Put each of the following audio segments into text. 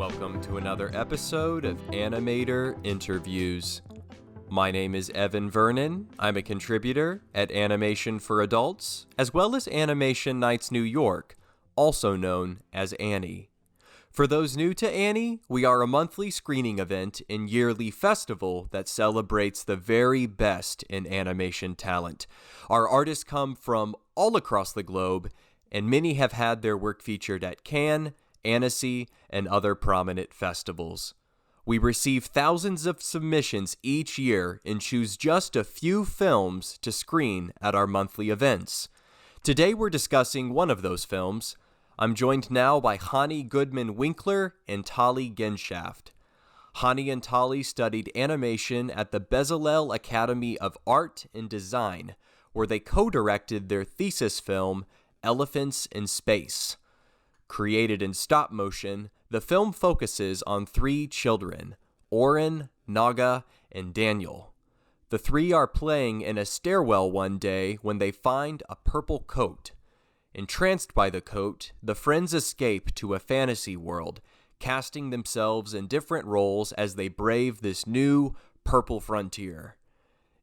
Welcome to another episode of Animator Interviews. My name is Evan Vernon. I'm a contributor at Animation for Adults, as well as Animation Nights New York, also known as Annie. For those new to Annie, we are a monthly screening event and yearly festival that celebrates the very best in animation talent. Our artists come from all across the globe, and many have had their work featured at Cannes, Annecy, and other prominent festivals. We receive thousands of submissions each year and choose just a few films to screen at our monthly events. Today we're discussing one of those films. I'm joined now by Chani Goodman Winkler and Tali Genshaft. Chani and Tali studied animation at the Bezalel Academy of Art and Design, where they co-directed their thesis film, Elephants in Space. Created in stop motion, the film focuses on three children, Oren, Noga, and Daniel. The three are playing in a stairwell one day when they find a purple coat. Entranced by the coat, the friends escape to a fantasy world, casting themselves in different roles as they brave this new, purple frontier.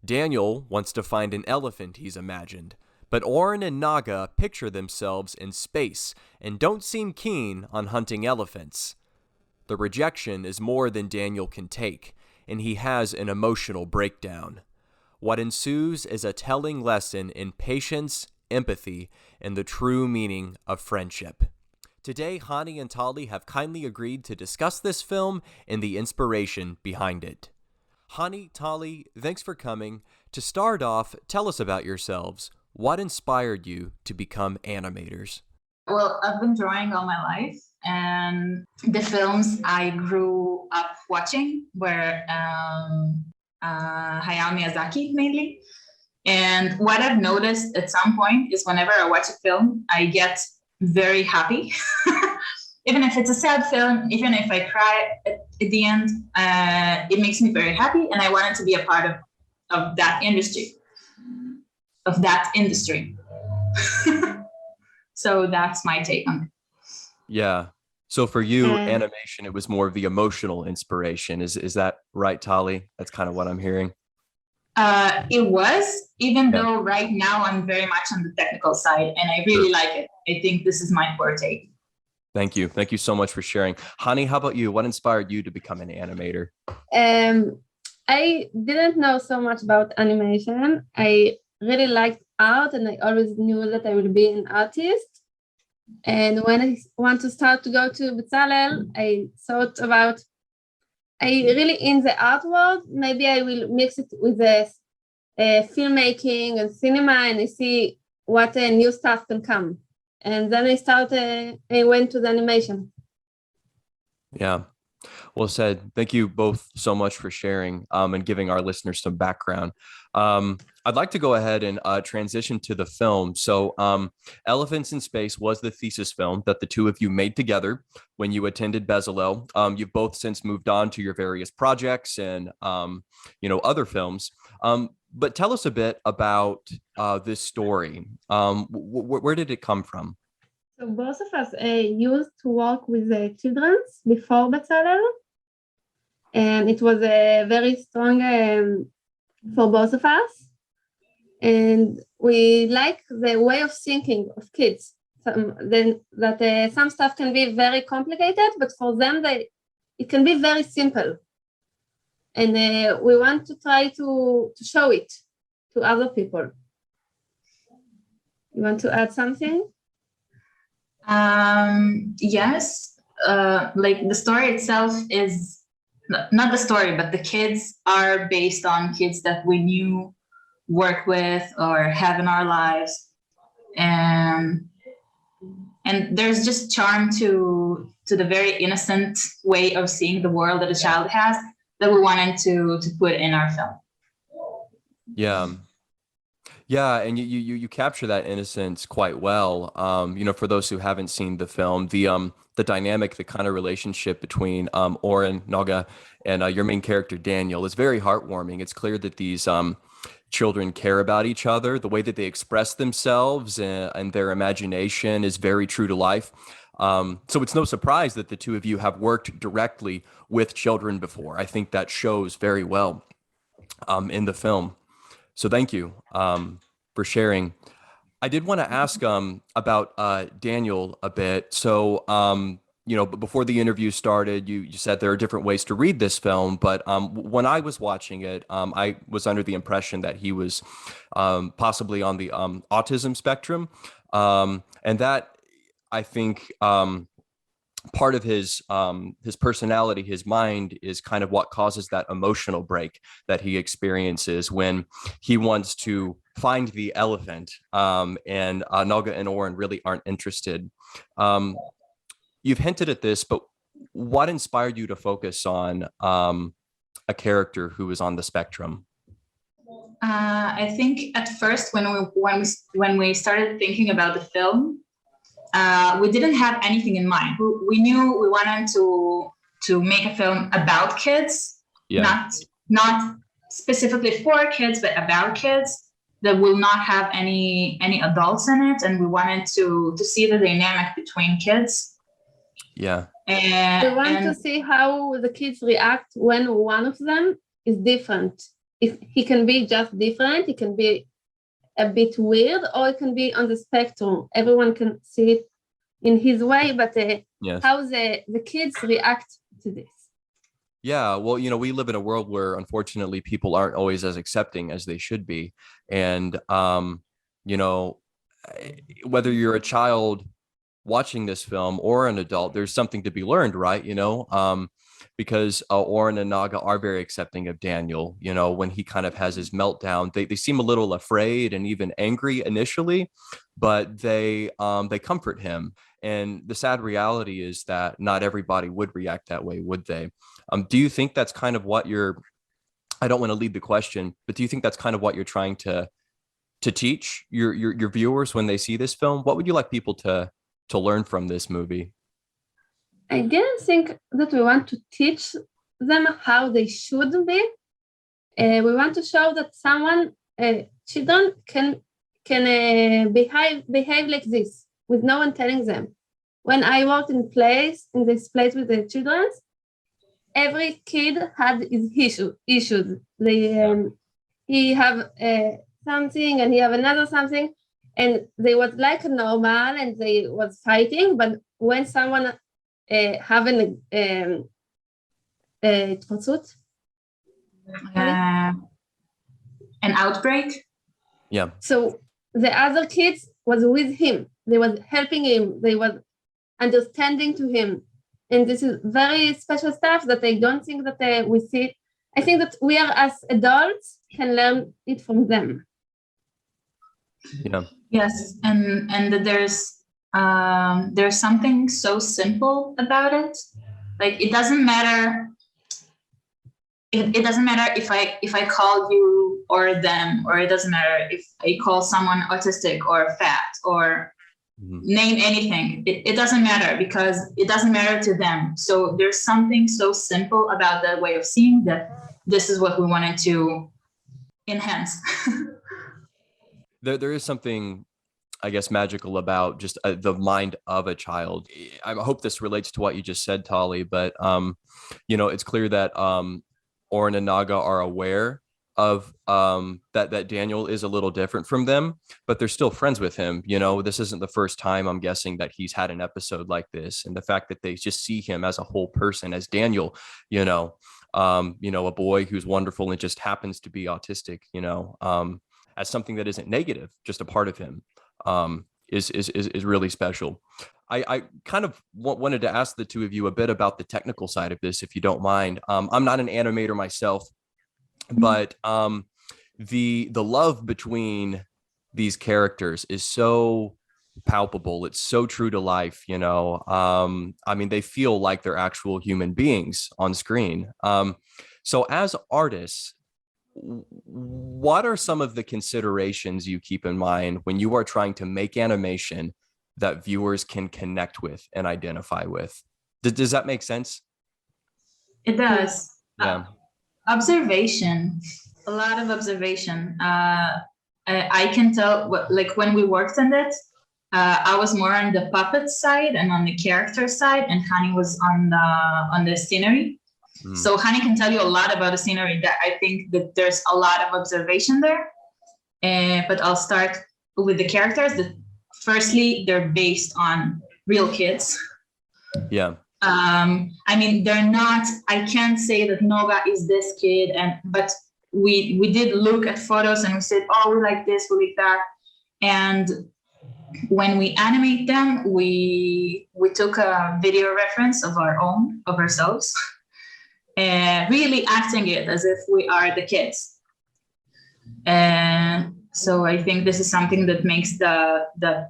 Daniel wants to find an elephant he's imagined, but Oren and Noga picture themselves in space and don't seem keen on hunting elephants. The rejection is more than Daniel can take, and he has an emotional breakdown. What ensues is a telling lesson in patience, empathy, and the true meaning of friendship. Today, Chani and Tali have kindly agreed to discuss this film and the inspiration behind it. Chani, Tali, thanks for coming. To start off, tell us about yourselves. What inspired you to become animators? Well, I've been drawing all my life, and the films I grew up watching were Hayao Miyazaki mainly. And what I've noticed at some point is whenever I watch a film, I get very happy. Even if it's a sad film, even if I cry at the end, it makes me very happy, and I wanted to be a part of that industry. So that's my take on it. Yeah. So for you, animation, it was more of the emotional inspiration. Is that right, Tali? That's kind of what I'm hearing. It was, even though right now I'm very much on the technical side, and I really like it. I think this is my forte. Thank you. Thank you so much for sharing. Chani, how about you? What inspired you to become an animator? I didn't know so much about animation. I really liked art, and I always knew that I would be an artist. And when I want to start to go to Bezalel, I thought about, I really in the art world, maybe I will mix it with the filmmaking and cinema, and I see what new stuff can come. And then I went to the animation. Yeah. Well said. Thank you both so much for sharing and giving our listeners some background. I'd like to go ahead and transition to the film. So Elephants in Space was the thesis film that the two of you made together when you attended Bezalel. You've both since moved on to your various projects and, other films. But tell us a bit about this story. Where did it come from? So both of us used to work with the children before Bezalel, and it was very strong for both of us. And we like the way of thinking of kids. Some stuff can be very complicated, but for them, it can be very simple. And we want to try to show it to other people. You want to add something? Yes. Like the story itself is not the story, but the kids are based on kids that we knew, work with, or have in our lives. And there's just charm to the very innocent way of seeing the world that a child has that we wanted to put in our film. Yeah. Yeah, and you capture that innocence quite well. For those who haven't seen the film, the dynamic, the kind of relationship between Oren, Noga, and your main character Daniel is very heartwarming. It's clear that these children care about each other. The way that they express themselves and their imagination is very true to life. So it's no surprise that the two of you have worked directly with children before. I think that shows very well in the film. So thank you for sharing. I did want to ask about Daniel a bit. So, but before the interview started, you said there are different ways to read this film. But when I was watching it, I was under the impression that he was possibly on the autism spectrum. And that, I think, part of his personality, his mind, is kind of what causes that emotional break that he experiences when he wants to find the elephant, and Noga and Oren really aren't interested. You've hinted at this, but what inspired you to focus on a character who is on the spectrum? I think at first when we started thinking about the film, we didn't have anything in mind. We knew we wanted to make a film about kids, not specifically for kids, but about kids that will not have any adults in it, and we wanted to see the dynamic between kids. Yeah. We want to see how the kids react when one of them is different. If he can be just different, he can be a bit weird, or it can be on the spectrum. Everyone can see it in his way, but how the kids react to this. Yeah, well, we live in a world where unfortunately people aren't always as accepting as they should be. And, whether you're a child watching this film or an adult, there's something to be learned, right? Because Oren and Noga are very accepting of Daniel. When he kind of has his meltdown, they seem a little afraid and even angry initially, but they comfort him. And the sad reality is that not everybody would react that way, would they? Do you think that's kind of what I don't want to lead the question, but do you think that's kind of what you're trying to teach your viewers when they see this film? What would you like people to learn from this movie? I didn't think that we want to teach them how they should be. We want to show that children can behave like this with no one telling them. When I worked in this place with the children, every kid had his issues. He have something and he have another something, and they was like normal and they was fighting. But when someone have an outbreak. Yeah. So the other kids was with him. They was helping him. They was understanding to him. And this is very special stuff that I don't think that we see. I think that we are, as adults, can learn it from them. Yeah. Yes, and there's something so simple about it. Like it doesn't matter. It doesn't matter if I call you or them, or it doesn't matter if I call someone autistic or fat or name anything. It doesn't matter, because it doesn't matter to them. So there's something so simple about that way of seeing that this is what we wanted to enhance. There is something, I guess, magical about just the mind of a child. I hope this relates to what you just said, Tali, but it's clear that Oren and Noga are aware of that Daniel is a little different from them, but they're still friends with him. This isn't the first time, I'm guessing, that he's had an episode like this, and the fact that they just see him as a whole person, as Daniel, a boy who's wonderful and just happens to be autistic, as something that isn't negative, just a part of him, is really special. I kind of wanted to ask the two of you a bit about the technical side of this, if you don't mind. I'm not an animator myself, but the love between these characters is so palpable. It's so true to life, they feel like they're actual human beings on screen. So as artists, what are some of the considerations you keep in mind when you are trying to make animation that viewers can connect with and identify with? Does that make sense? It does. Yeah. Observation, a lot of observation. I can tell, like when we worked on it, I was more on the puppet side and on the character side, and Hani was on the scenery. So Hani can tell you a lot about the scenery. That I think that there's a lot of observation there. But I'll start with the characters. Firstly, they're based on real kids. Yeah. I mean, they're not. I can't say that Noga is this kid, but we did look at photos and we said, oh, we like this, we like that, and when we animate them, we took a video reference of ourselves, and really acting it as if we are the kids. And so I think this is something that makes the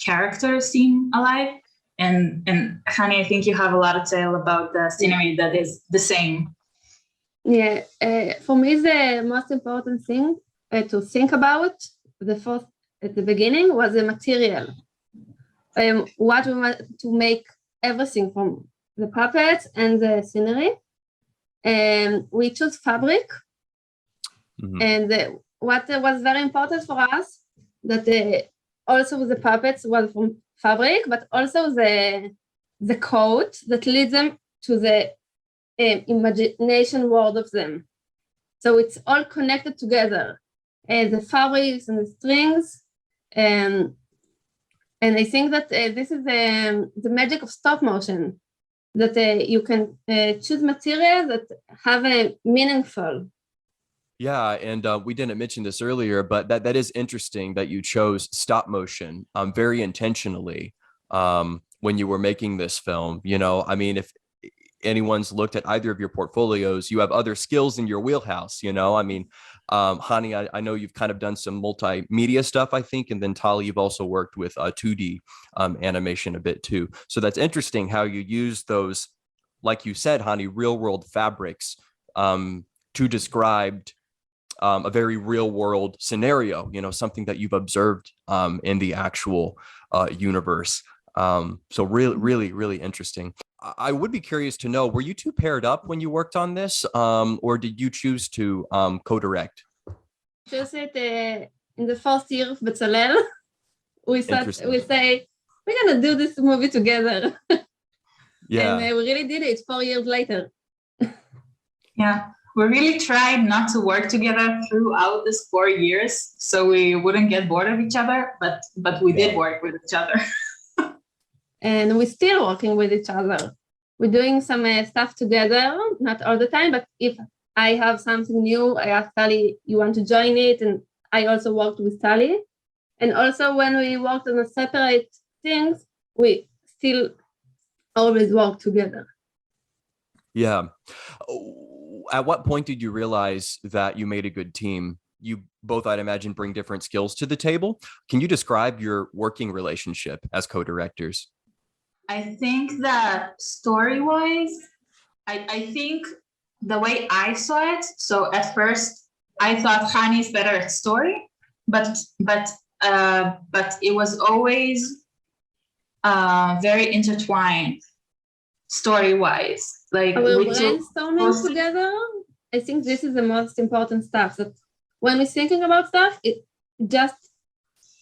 character seem alive. And Hani, I think you have a lot to tell about the scenery that is the same. Yeah, for me, the most important thing to think about at the beginning was the material. What we want to make everything from the puppets and the scenery. We choose fabric. Mm-hmm. And what was very important for us, that also the puppets was from fabric, but also the coat that leads them to the imagination world of them. So it's all connected together, the fabrics and the strings. And I think that this is the magic of stop motion, that you can choose materials that have a meaningful. Yeah, and we didn't mention this earlier, but that is interesting that you chose stop motion very intentionally when you were making this film. You know, I mean, if anyone's looked at either of your portfolios, you have other skills in your wheelhouse. You know, I mean, Hani, I know you've kind of done some multimedia stuff, I think, and then Tali, you've also worked with 2D animation a bit too. So that's interesting how you use those, like you said, Hani, real world fabrics to describe a very real world scenario, you know, something that you've observed in the actual universe. So really interesting. I would be curious to know, were you two paired up when you worked on this, or did you choose to co-direct? Just in the first year of Bezalel, we say, we're going to do this movie together. Yeah. And we really did it 4 years later. Yeah. We really tried not to work together throughout this 4 years, so we wouldn't get bored of each other, but we did work with each other. And we're still working with each other. We're doing some stuff together, not all the time, but if I have something new, I ask Tali, you want to join it? And I also worked with Tali. And also when we worked on a separate things, we still always work together. Yeah. At what point did you realize that you made a good team? You both, I'd imagine, bring different skills to the table. Can you describe your working relationship as co-directors? I think that story-wise, I think the way I saw it, so at first I thought Hani is better at story, but it was always very intertwined story-wise. Like we're brainstorming together. I think this is the most important stuff. That when we're thinking about stuff, it's just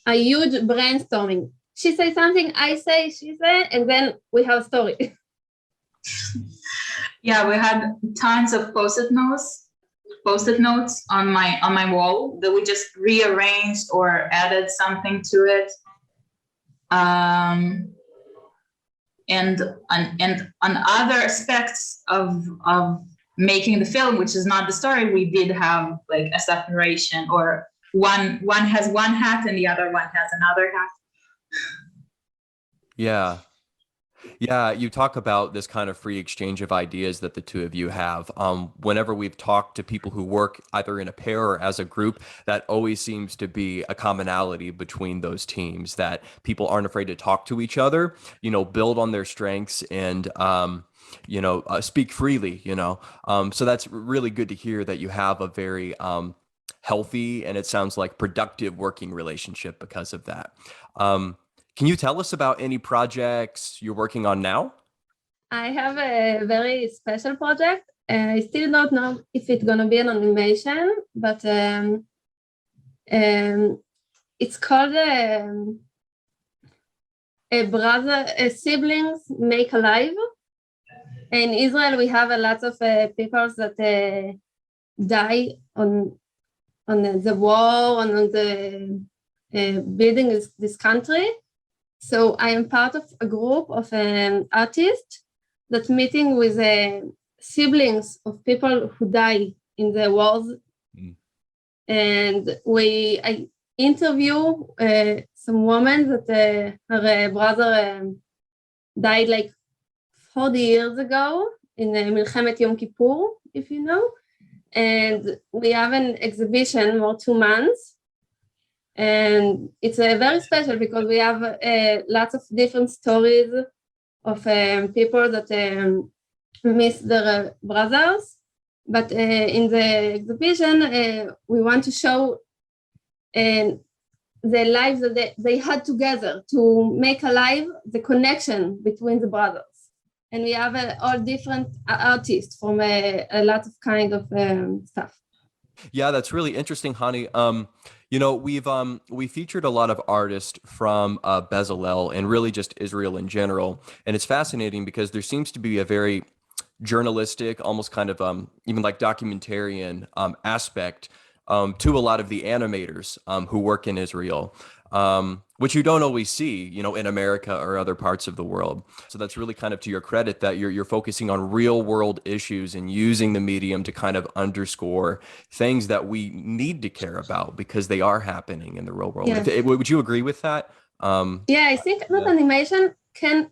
a huge brainstorming. She says something, I say, she says, and then we have a story. Yeah, we had tons of post-it notes on my wall that we just rearranged or added something to it. And on other aspects of making the film, which is not the story, we did have like a separation, or one has one hat and the other one has another hat. Yeah, you talk about this kind of free exchange of ideas that the two of you have. Whenever we've talked to people who work either in a pair or as a group, that always seems to be a commonality between those teams, that people aren't afraid to talk to each other, you know, build on their strengths and, speak freely, you know. So that's really good to hear that you have a very healthy, and it sounds like productive working relationship because of that. Can you tell us about any projects you're working on now? I have a very special project. I still don't know if it's going to be an animation, but it's called siblings make alive. In Israel, we have a lot of people that die on the war and on the building this country. So I am part of a group of artists that meeting with siblings of people who die in the wars. And I interview some women that her brother died like 40 years ago in Milchemet Yom Kippur, if you know. And we have an exhibition for 2 months. And it's very special because we have lots of different stories of people that miss their brothers. But in the exhibition, we want to show the lives that they had together to make alive the connection between the brothers. And we have all different artists from a lot of kind of stuff. Yeah, that's really interesting, Chani. You know, we featured a lot of artists from Bezalel and really just Israel in general. And it's fascinating because there seems to be a very journalistic, almost kind of even like documentarian aspect to a lot of the animators who work in Israel, which you don't always see, you know, in America or other parts of the world. So that's really kind of to your credit that you're focusing on real world issues and using the medium to kind of underscore things that we need to care about because they are happening in the real world. Yes. Would you agree with that? Yeah, I think that animation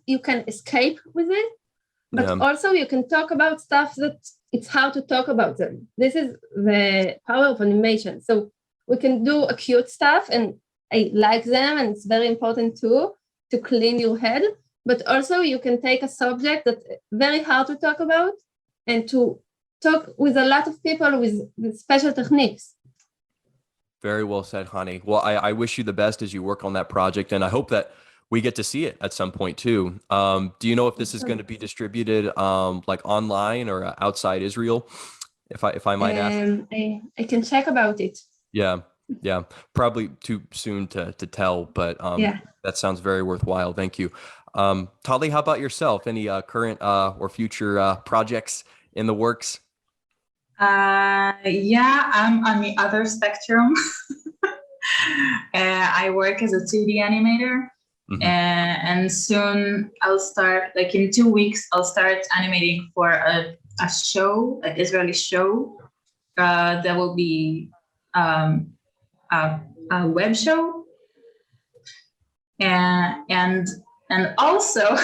you can escape with it, but also you can talk about stuff that it's hard to talk about them. This is the power of animation. So we can do a cute stuff and I like them and it's very important too to clean your head, but also you can take a subject that's very hard to talk about and to talk with a lot of people with special techniques. Very well said, Chani. Well, I wish you the best as you work on that project, and I hope that we get to see it at some point too. Do you know if this is going to be distributed like online or outside Israel? If I might ask. I can check about it. Yeah, probably too soon to tell, but that sounds very worthwhile. Thank you. Tali, how about yourself? Any current or future projects in the works? Yeah, I'm on the other spectrum. I work as a 2D animator. And soon I'll start, like in 2 weeks, I'll start animating for a show, an Israeli show that will be a web show. And also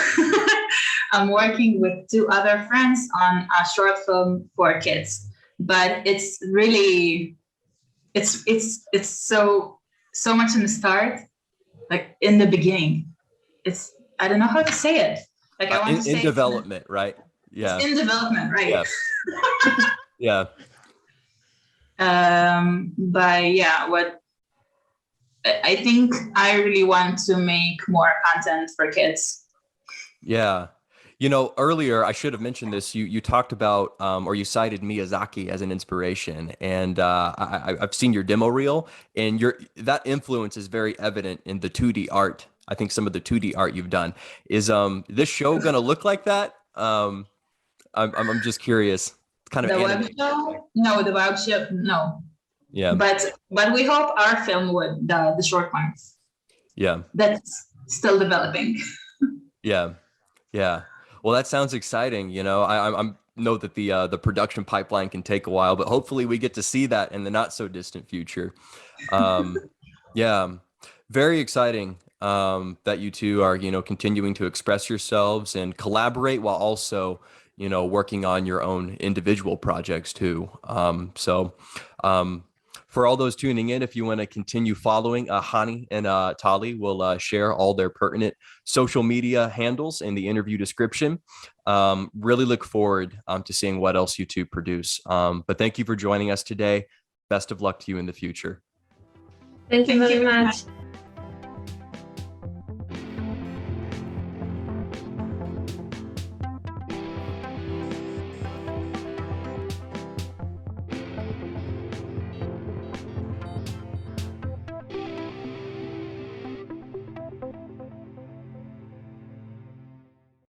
I'm working with 2 other friends on a short film for kids, but it's really, it's so much in the start. Like in the beginning, I don't know how to say it. Like I want to say in development, right? Yeah. It's in development, right? Yeah. But yeah, what I think I really want to make more content for kids. Yeah. You know, earlier I should have mentioned this. You talked about or you cited Miyazaki as an inspiration, and I've seen your demo reel, and that influence is very evident in the 2D art. I think some of the 2D art you've done. Is this show going to look like that? I'm just curious. Kind of the web show? No, the web show. No. Yeah. But we hope our film would the short ones. Yeah. That's still developing. Yeah. Well, that sounds exciting. You know, I know that the production pipeline can take a while, but hopefully we get to see that in the not so distant future. Yeah, very exciting that you two are, you know, continuing to express yourselves and collaborate while also, you know, working on your own individual projects too. For all those tuning in, if you want to continue following Chani and Tali, will share all their pertinent social media handles in the interview description. Really look forward to seeing what else you two produce. But thank you for joining us today. Best of luck to you in the future. Thank you very much.